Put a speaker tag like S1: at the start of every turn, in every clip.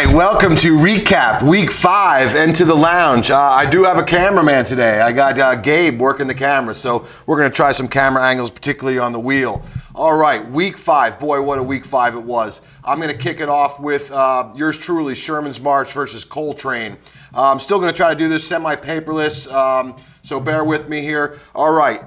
S1: right, welcome to Recap Week 5 Into the Lounge. I do have a cameraman today. I got Gabe working the camera, so we're going to try some camera angles, particularly on the wheel. All right, Week 5. Boy, what a Week 5 it was. I'm going to kick it off with yours truly, Sherman's March versus Coltrane. I'm still going to try to do this semi-paperless, so bear with me here. All right.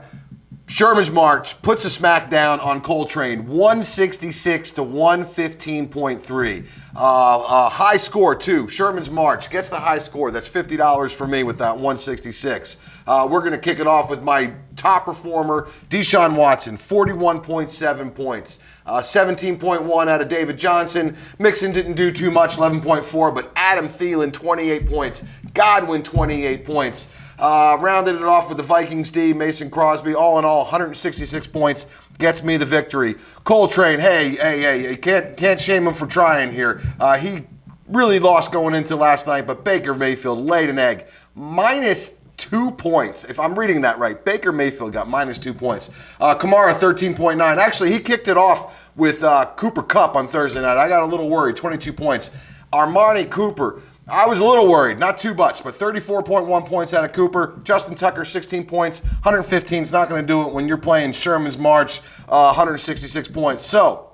S1: Sherman's March puts a smackdown on Coltrane, 166 to 115.3. High score, too. Sherman's March gets the high score. That's $50 for me with that 166. We're going to kick it off with my top performer, Deshaun Watson, 41.7 points. 17.1 out of David Johnson. Mixon didn't do too much, 11.4, but Adam Thielen, 28 points. Godwin, 28 points. Rounded it off with the Vikings D, Mason Crosby. All in all, 166 points gets me the victory. Coltrane, hey, can't shame him for trying here. He really lost going into last night, but Baker Mayfield laid an egg. -2 points, if I'm reading that right. Baker Mayfield got -2 points. Kamara, 13.9. Actually, he kicked it off with Cooper Kupp on Thursday night. I got a little worried, 22 points. Armani Cooper, I was a little worried, not too much, but 34.1 points out of Cooper. Justin Tucker, 16 points. 115 is not going to do it when you're playing Sherman's March, 166 points. So,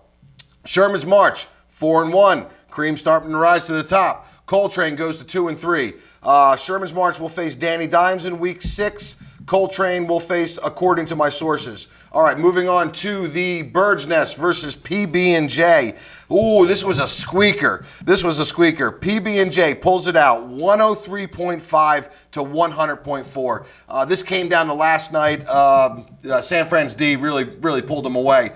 S1: Sherman's March, 4-1. Cream starting to rise to the top. Coltrane goes to 2-3. Sherman's March will face Danny Dimes in Week 6. Coltrane will face, according to my sources. All right, moving on to the Bird's Nest versus PB&J. Ooh, this was a squeaker. PB&J pulls it out, 103.5 to 100.4. This came down to last night. San Fran's D really pulled them away.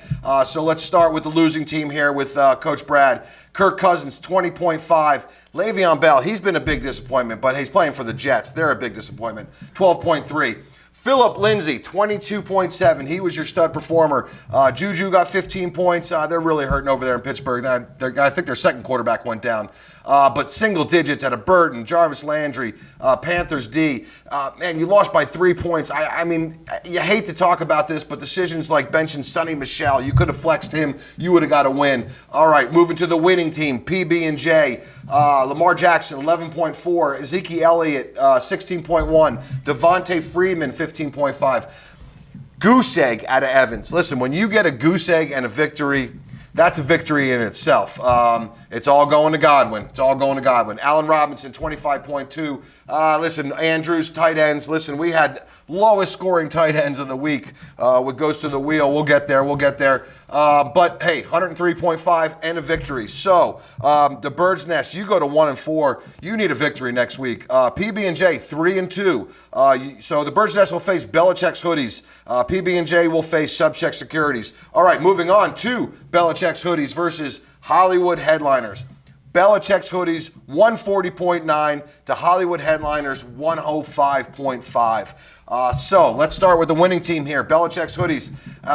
S1: So let's start with the losing team here with Coach Brad. Kirk Cousins, 20.5. Le'Veon Bell, he's been a big disappointment, but he's playing for the Jets. They're a big disappointment, 12.3. Philip Lindsay, 22.7. He was your stud performer. Juju got 15 points. They're really hurting over there in Pittsburgh. I think their second quarterback went down. But single digits out of Burton, Jarvis Landry, Panthers D. Man, you lost by 3 points. I mean, you hate to talk about this, but decisions like benching Sonny Michel, you could have flexed him. You would have got a win. All right, moving to the winning team, PB&J. Lamar Jackson, 11.4. Ezekiel Elliott, 16.1. Devontae Freeman, 15.5. Goose egg out of Evans. Listen, when you get a goose egg and a victory, that's a victory in itself. It's all going to Godwin. Allen Robinson, 25.2. Listen, Andrews, tight ends. Listen, we had lowest scoring tight ends of the week. What goes to the wheel, we'll get there. But, hey, 103.5 and a victory. So, the Bird's Nest, you go to 1-4. You need a victory next week. PB&J, 3-2. So the Bird's Nest will face Belichick's Hoodies. PB&J will face Subcheck Securities. All right, moving on to Belichick's Hoodies versus Hollywood Headliners. Belichick's Hoodies, 140.9 to Hollywood Headliners, 105.5. So let's start with the winning team here. Belichick's Hoodies.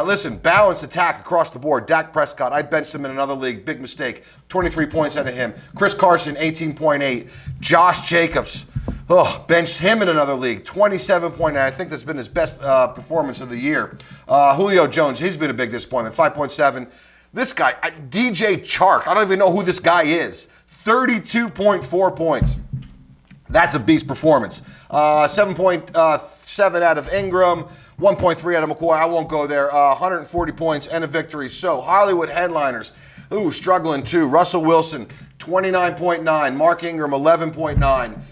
S1: Listen, balanced attack across the board. Dak Prescott, I benched him in another league. Big mistake. 23 points out of him. Chris Carson, 18.8. Josh Jacobs, benched him in another league. 27.9. I think that's been his best performance of the year. Julio Jones, he's been a big disappointment. 5.7. This guy, DJ Chark, I don't even know who this guy is. 32.4 points. That's a beast performance. 7.7 out of Ingram, 1.3 out of McCoy. I won't go there. 140 points and a victory. So, Hollywood Headliners, struggling too. Russell Wilson, 29.9. Mark Ingram, 11.9.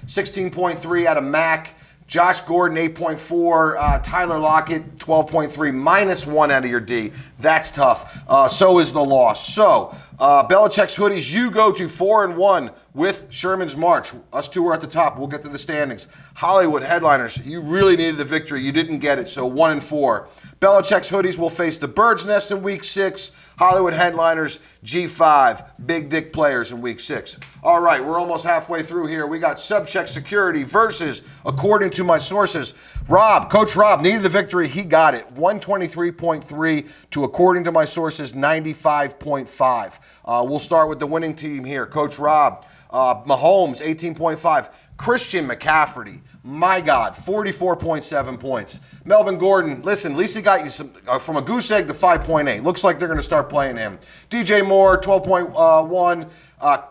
S1: 16.3 out of Mack. Josh Gordon, 8.4. Tyler Lockett, 12.3. -1 out of your D. That's tough. So is the loss. So, Belichick's Hoodies, you go to 4-1 with Sherman's March. Us two are at the top. We'll get to the standings. Hollywood Headliners, you really needed the victory. You didn't get it, so 1-4. Belichick's Hoodies will face the Bird's Nest in Week 6. Hollywood Headliners, G5, Big Dick Players in Week 6. All right, we're almost halfway through here. We got Subcheck Security versus, according to my sources, Coach Rob needed the victory. He got it. 123.3 to, according to my sources, 95.5. We'll start with the winning team here. Coach Rob, Mahomes, 18.5. Christian McCaffrey, my God, 44.7 points. Melvin Gordon, listen, at least he got you some, from a goose egg to 5.8. Looks like they're going to start playing him. DJ Moore, 12.1.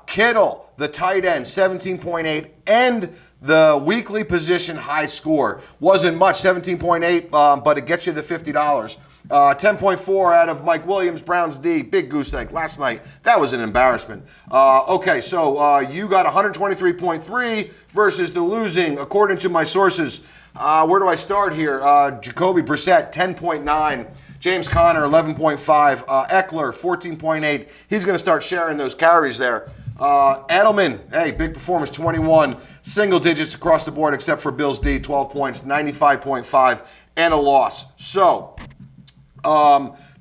S1: Kittle, the tight end, 17.8, and the weekly position high score. Wasn't much, 17.8, but it gets you the $50. 10.4 out of Mike Williams, Browns D, big goose egg last night. That was an embarrassment. Okay, so you got 123.3 versus the losing, according to my sources. Where do I start here? Jacoby Brissett, 10.9. James Conner, 11.5. Eckler, 14.8. He's going to start sharing those carries there. Edelman, hey, big performance, 21. Single digits across the board except for Bills D, 12 points, 95.5, and a loss. So,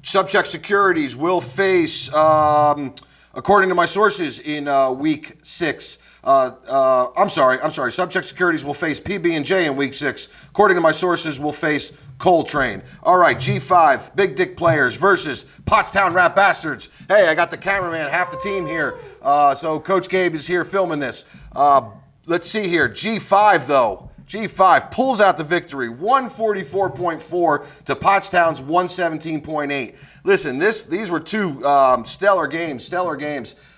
S1: Subject Securities will face, according to my sources, in week 6. I'm sorry. Subject Securities will face PB&J in week 6. According to my sources, will face Coltrane. All right, G5, Big Dick Players versus Pottstown Rat Bastards. Hey, I got the cameraman, half the team here. So Coach Gabe is here filming this. Let's see here. G5, though. G5 pulls out the victory, 144.4 to Pottstown's 117.8. Listen, these were two stellar games.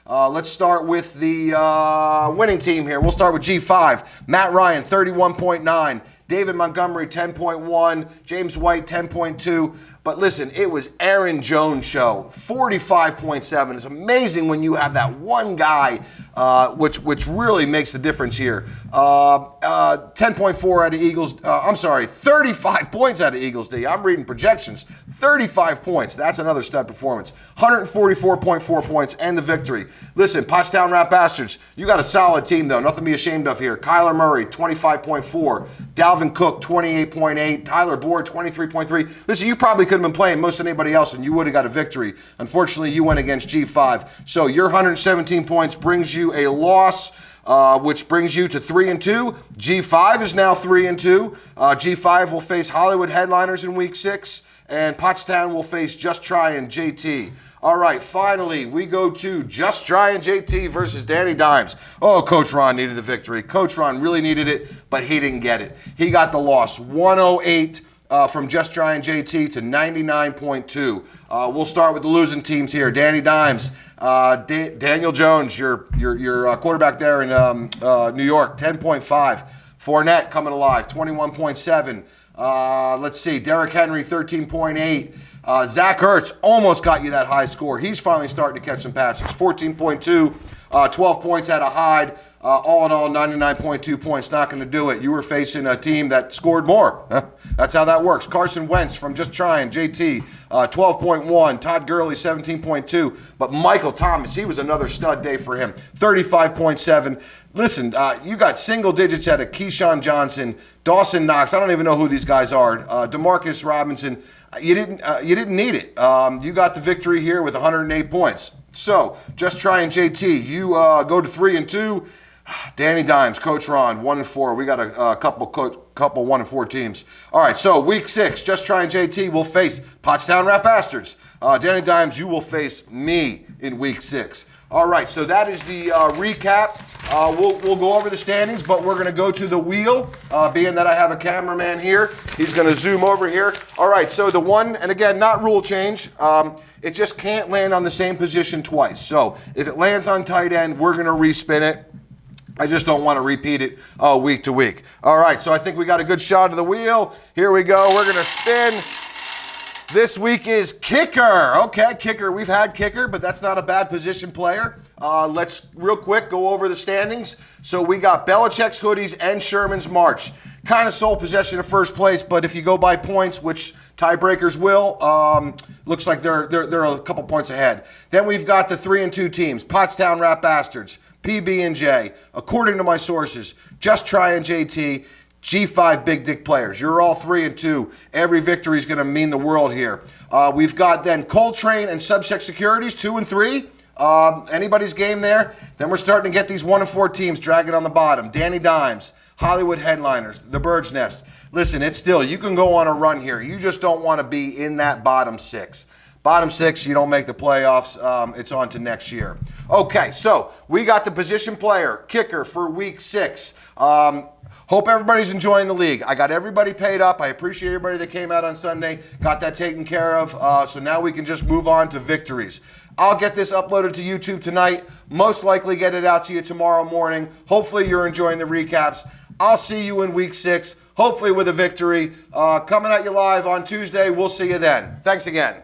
S1: Let's start with the winning team here. We'll start with G5. Matt Ryan, 31.9. David Montgomery, 10.1. James White, 10.2. But listen, it was Aaron Jones' show, 45.7. It's amazing when you have that one guy, which really makes the difference here. 10.4 out of Eagles. 35 points out of Eagles D. I'm reading projections. 35 points. That's another stud performance. 144.4 points and the victory. Listen, Pottstown Rat Bastards, you got a solid team, though. Nothing to be ashamed of here. Kyler Murray, 25.4. Dalvin Cook, 28.8. Tyler Boyd, 23.3. Listen, you probably could have been playing most anybody else and you would have got a victory. Unfortunately, you went against G5. So your 117 points brings you a loss, which brings you to 3-2. G5 is now 3-2. G5 will face Hollywood Headliners in week 6, and Pottstown will face Just Try and JT. All right, finally, we go to Just Try and JT versus Danny Dimes. Oh, Coach Ron needed the victory. Coach Ron really needed it, but he didn't get it. He got the loss, 108 from Just Try and JT to 99.2. We'll start with the losing teams here. Danny Dimes, Daniel Jones, your quarterback there in New York, 10.5. Fournette coming alive, 21.7. Let's see, Derrick Henry, 13.8. Zach Ertz almost got you that high score. He's finally starting to catch some passes. 14.2, 12 points out of Hyde. All in all, 99.2 points. Not going to do it. You were facing a team that scored more. That's how that works. Carson Wentz from Just Trying, JT, 12.1. Todd Gurley, 17.2. But Michael Thomas, he was another stud day for him. 35.7. Listen, you got single digits out of Keyshawn Johnson, Dawson Knox. I don't even know who these guys are. Demarcus Robinson. You didn't need it. You got the victory here with 108 points. So, Just Trying JT, you go to 3-2. Danny Dimes, Coach Ron, 1-4. We got a couple 1-4 teams. All right, so week 6, Just Trying JT will face Pottstown Rat Bastards. Danny Dimes, you will face me in week 6. All right, so that is the recap. We'll go over the standings, but we're going to go to the wheel, being that I have a cameraman here. He's going to zoom over here. All right, so the one, and again, not rule change. It just can't land on the same position twice. So if it lands on tight end, we're going to respin it. I just don't want to repeat it week to week. All right, so I think we got a good shot of the wheel. Here we go. We're going to spin. This week is kicker. Okay, kicker. We've had kicker, but that's not a bad position player. Let's real quick go over the standings. So we got Belichick's hoodies and Sherman's March. Kind of sole possession of first place, but if you go by points, which tiebreakers will, looks like they're a couple points ahead. Then we've got the 3-2 teams, Pottstown Rat Bastards, PB&J. According to my sources, Just Try and JT, G5 Big Dick Players. You're all 3-2. Every victory is going to mean the world here. We've got then Coltrane and Subsect Securities, 2-3. Anybody's game there. Then we're starting to get these 1-4 teams dragging on the bottom. Danny Dimes, Hollywood Headliners, the Bird's Nest. Listen, it's still, you can go on a run here. You just don't want to be in that bottom 6. Bottom 6, you don't make the playoffs. It's on to next year. Okay, so we got the position player, kicker for week 6. Hope everybody's enjoying the league. I got everybody paid up. I appreciate everybody that came out on Sunday, got that taken care of. So now we can just move on to victories. I'll get this uploaded to YouTube tonight. Most likely get it out to you tomorrow morning. Hopefully you're enjoying the recaps. I'll see you in week 6, hopefully with a victory. Coming at you live on Tuesday. We'll see you then. Thanks again.